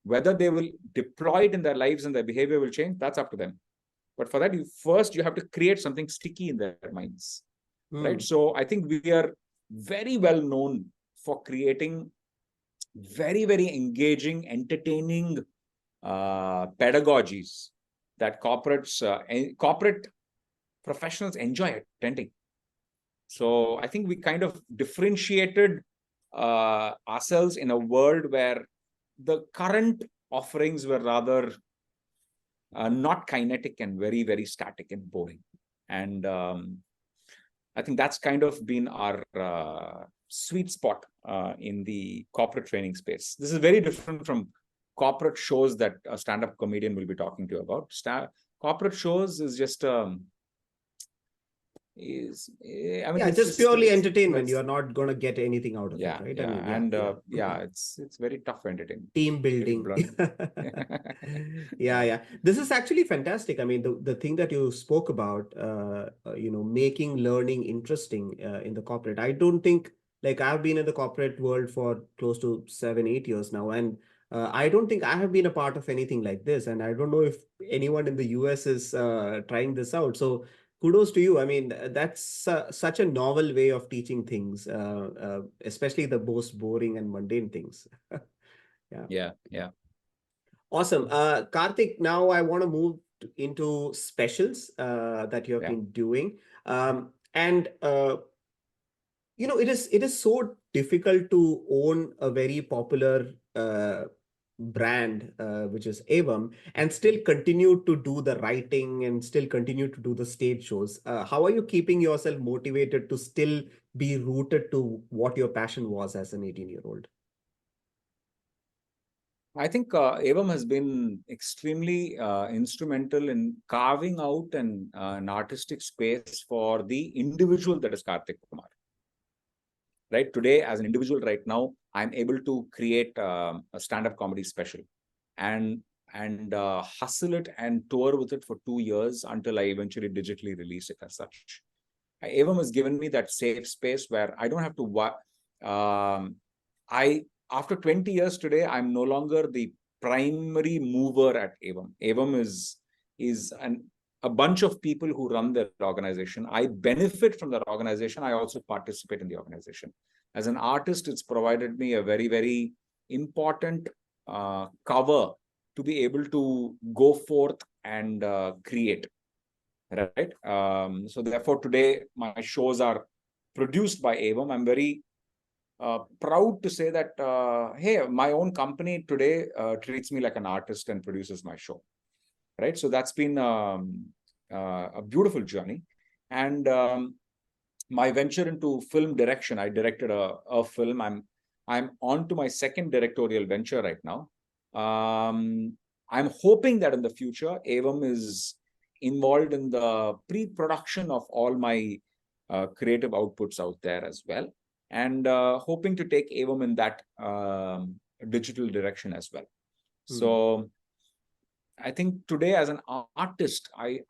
Whether they will deploy it in their lives and their behavior will change, that's up to them. But for that, you have to create something sticky in their minds, right? So I think we are very well known for creating very, very engaging, entertaining pedagogies that corporate professionals enjoy attending. So I think we kind of differentiated ourselves in a world where the current offerings were rather not kinetic and very, very static and boring. And I think that's kind of been our sweet spot in the corporate training space. This is very different from corporate shows that a stand-up comedian will be talking to you about. Corporate shows is just yeah, it's just just purely it's, entertainment. You're not going to get anything out of it, right? I mean, it's very tough entertainment. Team building. Yeah. This is actually fantastic. I mean, the thing that you spoke about, making learning interesting in the corporate. I don't think, like, I've been in the corporate world for close to 7, 8 years now, and I don't think I have been a part of anything like this. And I don't know if anyone in the US is trying this out. So kudos to you. I mean, that's such a novel way of teaching things, especially the most boring and mundane things. Yeah. Awesome. Karthik, now I want to move into specials that you have been doing. And it is so difficult to own a very popular brand, which is Evam, and still continue to do the writing and still continue to do the stage shows. How are you keeping yourself motivated to still be rooted to what your passion was as an 18-year-old? I think Evam has been extremely instrumental in carving out an artistic space for the individual that is Karthik Kumar. Right today, as an individual, right now, I'm able to create a stand-up comedy special, and hustle it and tour with it for 2 years until I eventually digitally release it as such. Evam has given me that safe space where I don't have to. After 20 years today, I'm no longer the primary mover at Evam. Evam is a bunch of people who run their organization. I benefit from that organization. I also participate in the organization. As an artist, it's provided me a very, very important cover to be able to go forth and create. Right. So therefore, today my shows are produced by Evam. I'm very proud to say that, hey, my own company today treats me like an artist and produces my show. Right. So that's been a beautiful journey. And my venture into film direction, I directed a film. I'm on to my second directorial venture right now. I'm hoping that in the future, Evam is involved in the pre-production of all my creative outputs out there as well, and hoping to take Evam in that digital direction as well. So I think today, as an artist, I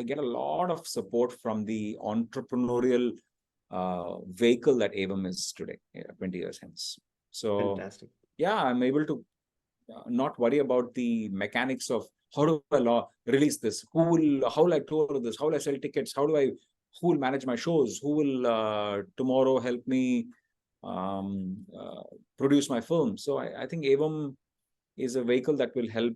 get a lot of support from the entrepreneurial vehicle that Evam is today, 20 years hence. So fantastic. Yeah, I'm able to not worry about the mechanics of how do I release this, how will I tour this, how will I sell tickets, who will manage my shows, who will tomorrow help me produce my film. So I think Evam is a vehicle that will help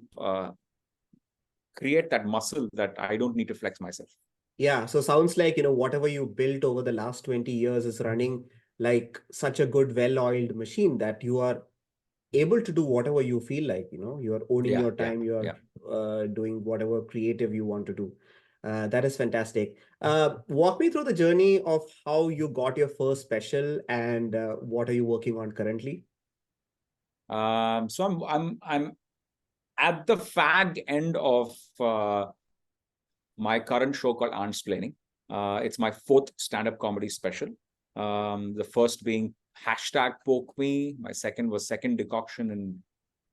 create that muscle that I don't need to flex myself. Yeah, so sounds like, whatever you built over the last 20 years is running like such a good, well-oiled machine that you are able to do whatever you feel like, you are owning your time, you are doing whatever creative you want to do. That is fantastic. Walk me through the journey of how you got your first special and what are you working on currently? So I'm at the fag end of my current show called Aansplaining. It's my fourth stand-up comedy special. The first being #PokeMe. My second was Second Decoction in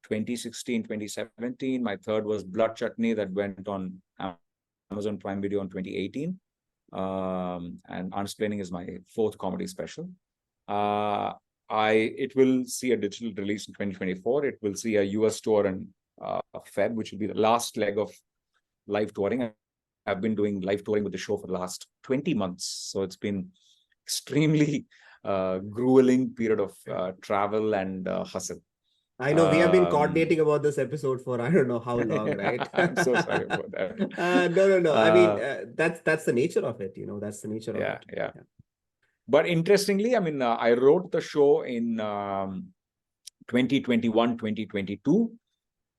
2016, 2017. My third was Blood Chutney that went on Amazon Prime Video in 2018. And Aansplaining is my fourth comedy special. It will see a digital release in 2024. It will see a US tour in Feb, which will be the last leg of live touring. I've been doing live touring with the show for the last 20 months. So it's been extremely grueling period of travel and hustle. I know we have been coordinating about this episode for I don't know how long, right? I'm so sorry about that. No. I mean, that's the nature of it. That's the nature of it. Yeah. But interestingly, I mean, I wrote the show in 2021, 2022.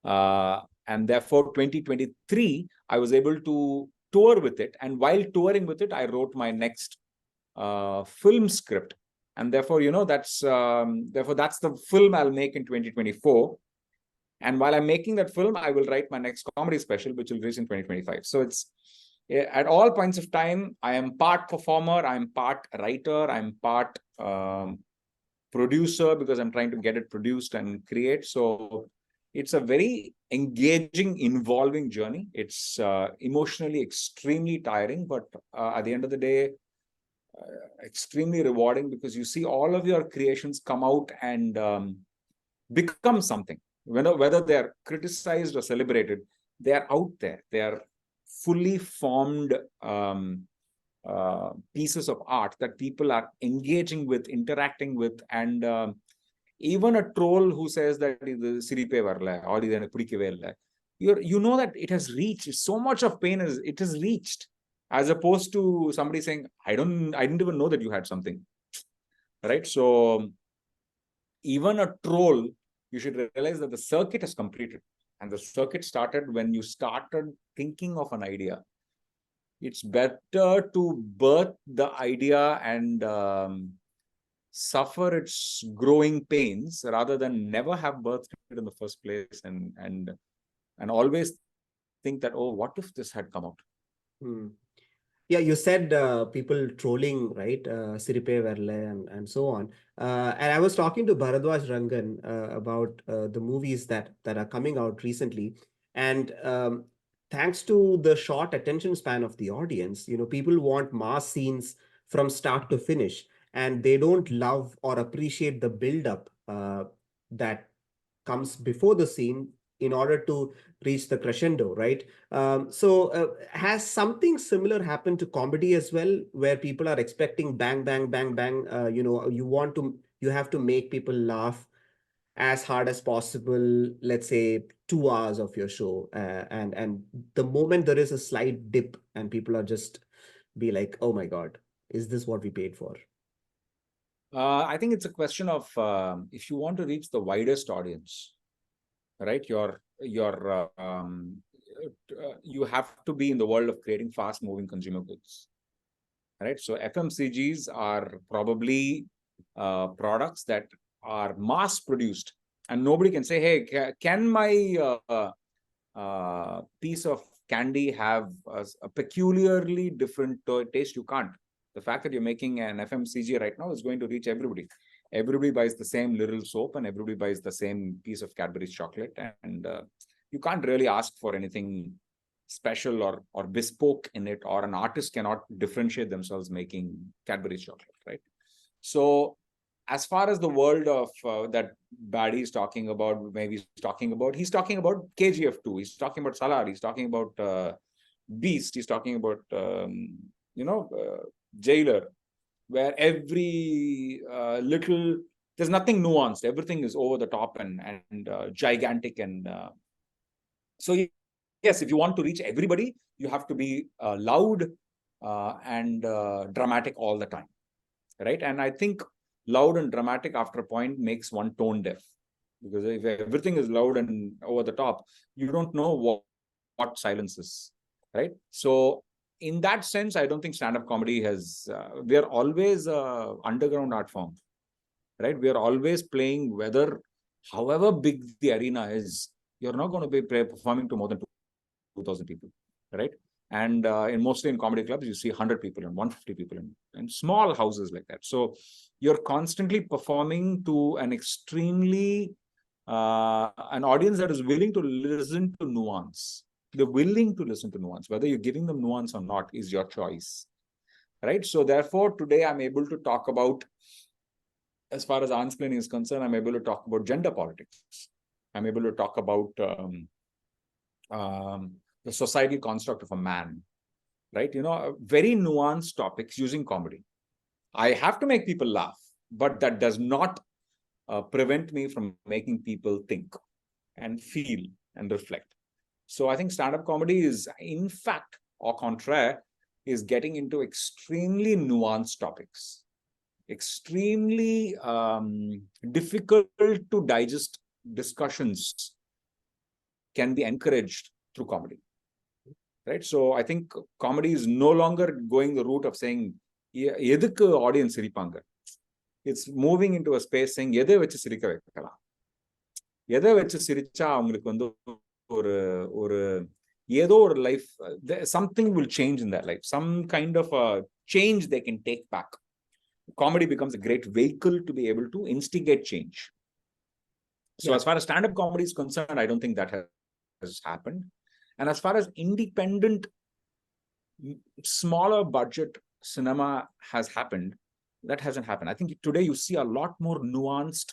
And therefore, 2023, I was able to tour with it. And while touring with it, I wrote my next film script. And therefore, that's the film I'll make in 2024. And while I'm making that film, I will write my next comedy special, which will release in 2025. So it's at all points of time, I am part performer, I'm part writer, I'm part producer, because I'm trying to get it produced and create. So it's a very engaging, involving journey. It's emotionally extremely tiring, but at the end of the day, extremely rewarding, because you see all of your creations come out and become something. Whether they're criticized or celebrated, they are out there. They are fully formed pieces of art that people are engaging with, interacting with, and even a troll who says that siripe varla or idu pidikave illa, you know that it has reached so much of pain, as it has reached, as opposed to somebody saying, I didn't even know that you had something, right? So even a troll, you should realize that the circuit has completed, and the circuit started when you started thinking of an idea. It's better to birth the idea and suffer its growing pains rather than never have birthed it in the first place, and always think that, oh, what if this had come out? Yeah, you said people trolling, right? Siripe Verle and so on. And I was talking to Bharadwaj Rangan about the movies that are coming out recently. And thanks to the short attention span of the audience, people want mass scenes from start to finish, and they don't love or appreciate the build-up that comes before the scene in order to reach the crescendo, right? So has something similar happened to comedy as well, where people are expecting bang, bang, bang, bang? You have to make people laugh as hard as possible. Let's say 2 hours of your show, and the moment there is a slight dip, and people are just be like, "Oh my God, is this what we paid for?" I think it's a question of if you want to reach the widest audience, right? You have to be in the world of creating fast-moving consumer goods, right? So FMCGs are probably products that are mass-produced, and nobody can say, "Hey, can my piece of candy have a peculiarly different taste?" You can't. The fact that you're making an FMCG right now is going to reach everybody. Everybody buys the same little soap, and everybody buys the same piece of Cadbury's chocolate, and you can't really ask for anything special or bespoke in it, or an artist cannot differentiate themselves making Cadbury's chocolate, right? So as far as the world of that Baddy is talking about, maybe he's talking about KGF2, he's talking about Salar, he's talking about Beast, he's talking about Jailer, where every little, there's nothing nuanced, everything is over the top and gigantic, and so yes, if you want to reach everybody, you have to be loud and dramatic all the time, right? And I think loud and dramatic after a point makes one tone deaf, because if everything is loud and over the top, you don't know what silence is, right? So in that sense, I don't think stand-up comedy has we are always underground art form, right? We are always playing, whether however big the arena is, you're not going to be performing to more than 2,000 people, right? And mostly in comedy clubs, you see 100 people and 150 people in small houses like that. So you're constantly performing to an extremely an audience that is willing to listen to nuance. They're willing to listen to nuance. Whether you're giving them nuance or not is your choice, right? So therefore, today I'm able to talk about, as far as Aansplaining is concerned, I'm able to talk about gender politics. I'm able to talk about the societal construct of a man, right? Very nuanced topics using comedy. I have to make people laugh, but that does not prevent me from making people think and feel and reflect. So I think stand-up comedy is, in fact, au contraire, is getting into extremely nuanced topics, extremely difficult to digest discussions can be encouraged through comedy. right? So I think comedy is no longer going the route of saying எதுக்கு audience சிரிப்பாங்க. It's moving into a space saying எதை வச்சு சிரிக்க வைக்கலாம், எதை வச்சு சிரிச்சா அவங்களுக்கு வந்து ஒரு ஒரு ஏதோ ஒரு life, something will change in their life, some kind of a change they can take back. Comedy becomes a great vehicle to be able to instigate change. So as far as stand-up comedy is concerned, I don't think that has happened. And as far as independent, smaller budget cinema has happened, that hasn't happened. I think today you see a lot more nuanced,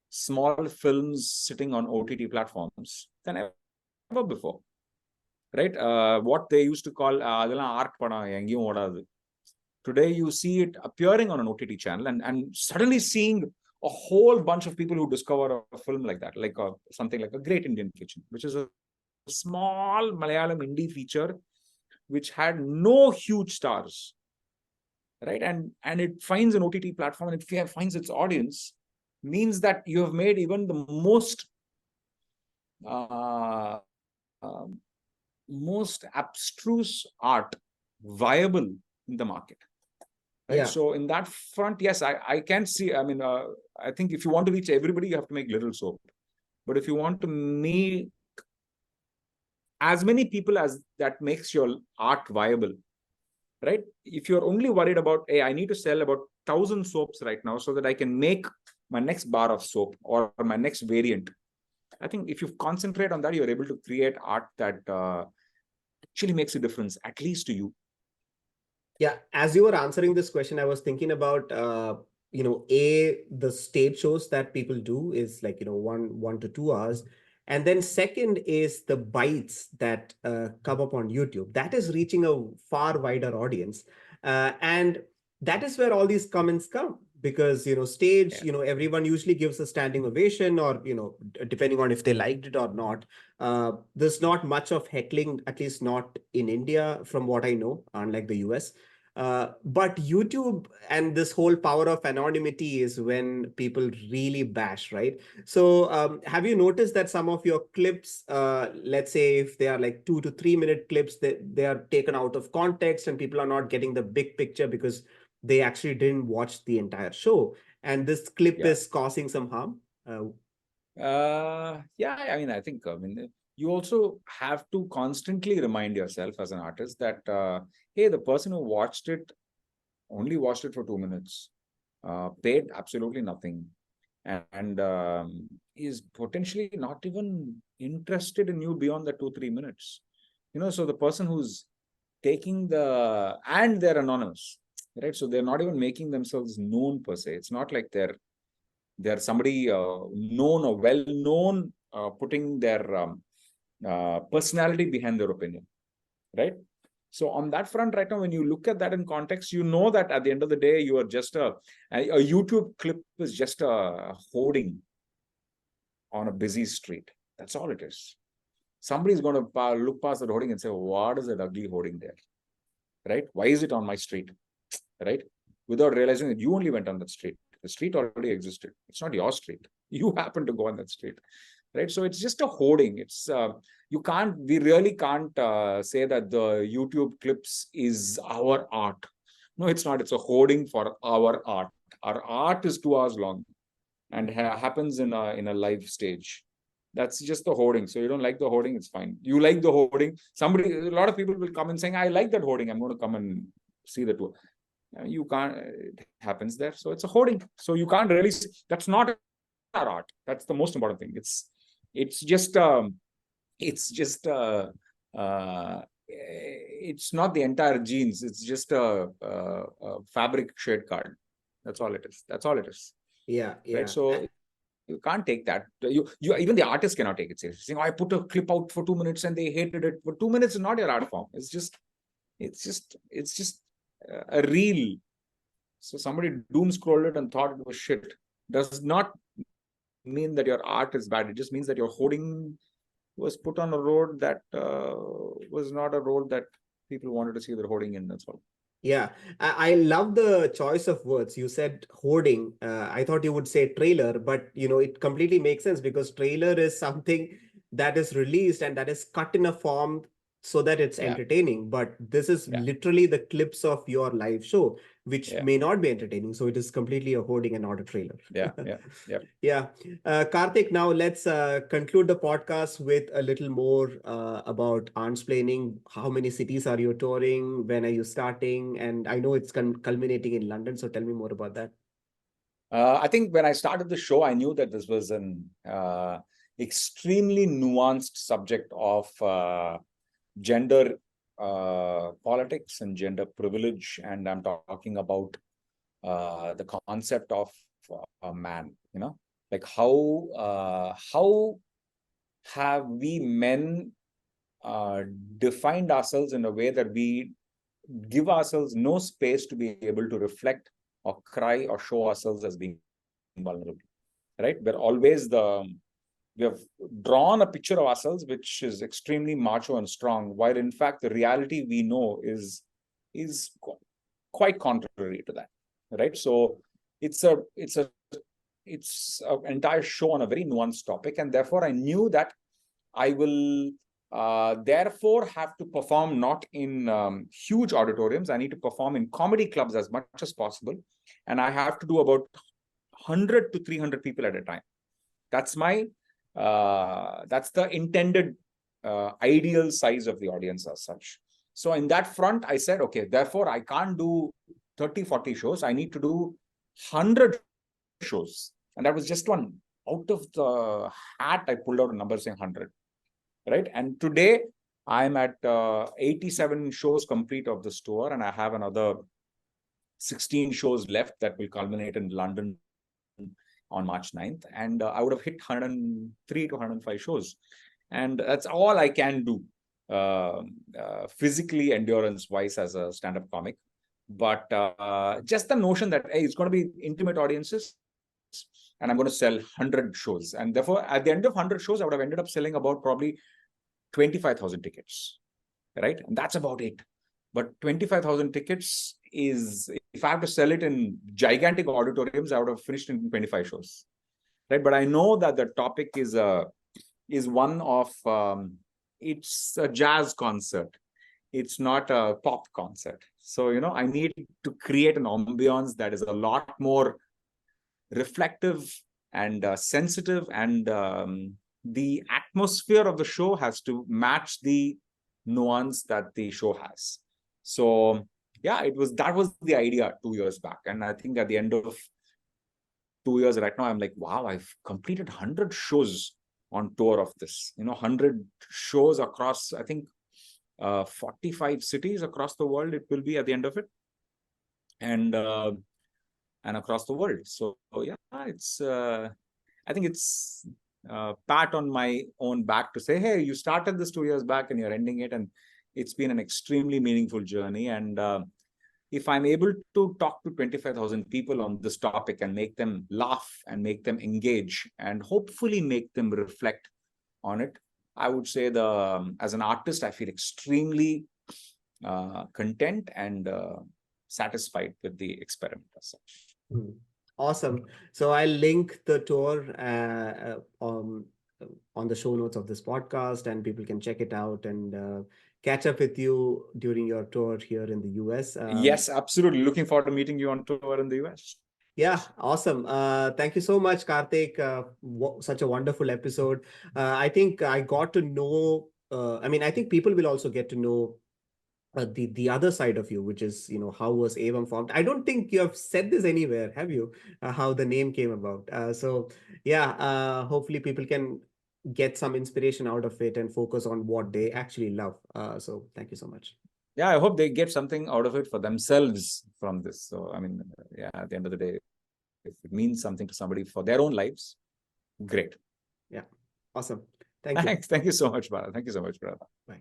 small films sitting on OTT platforms than ever before, right? What they used to call art padam engiyum odadu. Today you see it appearing on an OTT channel and suddenly seeing a whole bunch of people who discover a film like that, like something like A Great Indian Kitchen, which is a small Malayalam indie feature which had no huge stars, right? And it finds an OTT platform, and it finds its audience, means that you have made even the most abstruse art viable in the market, right? So in that front, yes, I can see, I mean, I think if you want to reach everybody, you have to make little soap. But if you want to make as many people as that makes your art viable, right? If you're only worried about, hey, I need to sell about 1,000 soaps right now so that I can make my next bar of soap or my next variant, I think if you concentrate on that, you're able to create art that actually makes a difference, at least to you. Yeah, as you were answering this question, I was thinking about, the stage shows that people do is like, 1 to 2 hours. And then second is the bites that come up on YouTube. That is reaching a far wider audience. And that is where all these comments come, because, stage, everyone usually gives a standing ovation, or, depending on if they liked it or not. There's not much of heckling, at least not in India, from what I know, unlike the US. But YouTube and this whole power of anonymity is when people really bash, right? So have you noticed that some of your clips, let's say if they are like 2 to 3 minute clips, they are taken out of context and people are not getting the big picture because they actually didn't watch the entire show, and this clip is causing some harm? Yeah, I mean, I think, you also have to constantly remind yourself as an artist that, hey, the person who watched it only watched it for 2 minutes, paid absolutely nothing, and is potentially not even interested in you beyond the 2-3 minutes. So the person who's taking and they're anonymous, right? So they're not even making themselves known per se. It's not like they're somebody known or well known, putting their personality behind their opinion, right? So on that front, right now, when you look at that in context, you know that at the end of the day, you are just a YouTube clip is just a hoarding on a busy street. That's all it is. Somebody's going to look past the hoarding and say, what is that ugly hoarding there, right? Why is it on my street, right? Without realizing that you only went on that street. The street already existed. It's not your street. You happen to go on that street, right? So it's just a hoarding. It's we really can't say that the YouTube clips is our art. No, it's not. It's a hoarding for our art. Our art is 2 hours long and happens in a live stage. That's just the hoarding. So you don't like the hoarding, it's fine. You like the hoarding. A lot of people will come and saying, I like that hoarding, I'm going to come and see the tour. You can't, it happens there. So it's a hoarding. So you can't really, that's not our art. That's the most important thing. It's not the entire jeans. It's just a fabric shade card. That's all it is. Yeah. Right. So you can't take that. You even the artist cannot take it seriously. Saying, I put a clip out for 2 minutes and they hated it. For 2 minutes is not your art form. It's just a reel. So somebody doom scrolled it and thought it was shit. Does not mean that your art is bad. It just means that your hoarding was put on a road that was not a road that people wanted to see their hoarding in. That's all. Yeah, I love the choice of words. You said hoarding. I thought you would say trailer, but it completely makes sense, because trailer is something that is released and that is cut in a form so that it's Yeah. entertaining. But this is Yeah. literally the clips of your live show, which Yeah. may not be entertaining. So it is completely a hoarding and not a trailer. Yeah. Yeah. Yeah. Yeah. Karthik, now let's conclude the podcast with a little more about Aansplaining. How many cities are you touring? When are you starting? And I know it's culminating in London. So tell me more about that. I think when I started the show, I knew that this was an extremely nuanced subject of gender politics and gender privilege, and I'm talking about the concept of a man. Like how have we men defined ourselves in a way that we give ourselves no space to be able to reflect or cry or show ourselves as being vulnerable, right? We have drawn a picture of ourselves which is extremely macho and strong, while in fact the reality we know is quite contrary to that, right? So it's a it's a it's an entire show on a very nuanced topic, and therefore I knew that I will therefore have to perform not in huge auditoriums. I need to perform in comedy clubs as much as possible, and I have to do about 100 to 300 people at a time. That's that's the intended ideal size of the audience as such. So in that front, I said, okay, therefore I can't do 30, 40 shows. I need to do 100 shows. And that was just one. Out of the hat, I pulled out a number saying 100, right? And today, I'm at 87 shows complete of this tour, and I have another 16 shows left that will culminate in London on March 9th. And I would have hit 103 to 105 shows. And that's all I can do physically, endurance-wise, as a stand-up comic. But just the notion that, hey, it's going to be intimate audiences, and I'm going to sell 100 shows. And therefore, at the end of 100 shows, I would have ended up selling about probably 25,000 tickets, right? And that's about it. But 25,000 tickets is, if I have to sell it in gigantic auditoriums, I would have finished in 25 shows, right? But I know that the topic is one of, it's a jazz concert. It's not a pop concert. So, I need to create an ambiance that is a lot more reflective and sensitive, and the atmosphere of the show has to match the nuance that the show has. So yeah, that was the idea 2 years back, and I think at the end of 2 years right now, I'm like, wow, I've completed 100 shows on tour of this. 100 shows across, I think, 45 cities across the world. It will be at the end of it, and across the world. So yeah, it's I think it's pat on my own back to say, hey, you started this 2 years back and you're ending it, and it's been an extremely meaningful journey. And if I'm able to talk to 25,000 people on this topic and make them laugh and make them engage and hopefully make them reflect on it, I would say as an artist, I feel extremely content and satisfied with the experiment as such. Awesome. So I'll link the tour on the show notes of this podcast, and people can check it out and catch up with you during your tour here in the US. Yes, absolutely. Looking forward to meeting you on tour in the US. Yeah, awesome. Thank you so much, Karthik. Such a wonderful episode. I think I got to know, I think people will also get to know the other side of you, which is, how was Evam formed? I don't think you have said this anywhere, have you? How the name came about. So yeah, hopefully people can get some inspiration out of it and focus on what they actually love. So thank you so much. Yeah, I hope they get something out of it for themselves from this. So, I mean, yeah, at the end of the day, if it means something to somebody for their own lives, great. Yeah, awesome. Thank you. Thanks. Thank you so much, brother. Thank you so much, brother. Bye.